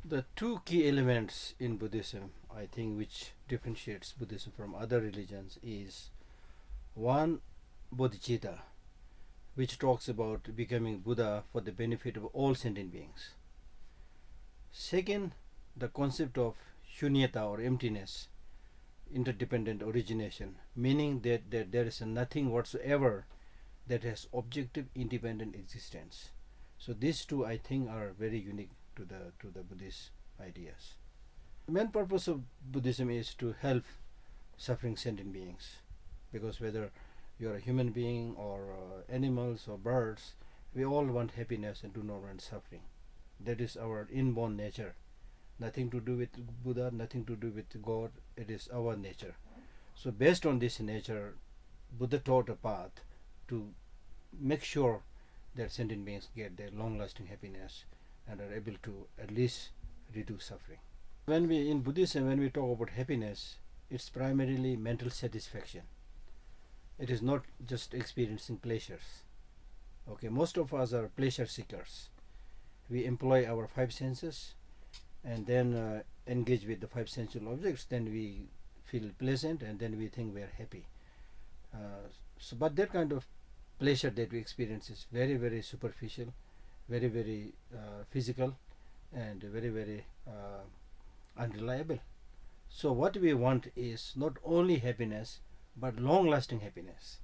The two key elements in Buddhism, I think, which differentiates Buddhism from other religions is one, bodhicitta, which talks about becoming Buddha for the benefit of all sentient beings. Second, the concept of shunyata or emptiness, interdependent origination, meaning that there is nothing whatsoever that has objective independent existence. So these two, I think, are very unique to the Buddhist ideas. The main purpose of Buddhism is to help suffering sentient beings, because whether you're a human being or animals or birds, we all want happiness and do not want suffering. That is our inborn nature. Nothing to do with Buddha, nothing to do with God. It is our nature. So based on this nature, Buddha taught a path to make sure that sentient beings get their long-lasting happiness and are able to at least reduce suffering. In Buddhism, when we talk about happiness, it's primarily mental satisfaction. It is not just experiencing pleasures. Okay, most of us are pleasure seekers. We employ our five senses and then engage with the five sensual objects. Then we feel pleasant and then we think we are happy. But that kind of pleasure that we experience is very, very superficial, very, very physical, and very, very unreliable. So what we want is not only happiness but long-lasting happiness,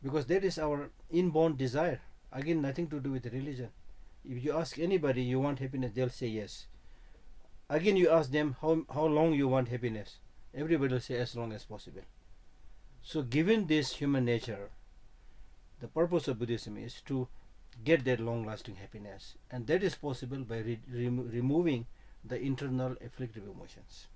because that is our inborn desire. Again, nothing to do with religion. If you ask anybody you want happiness, they'll say yes. Again, you ask them how long you want happiness, everybody will say as long as possible. So given this human nature, the purpose of Buddhism is to get that long-lasting happiness, and that is possible by removing the internal afflictive emotions.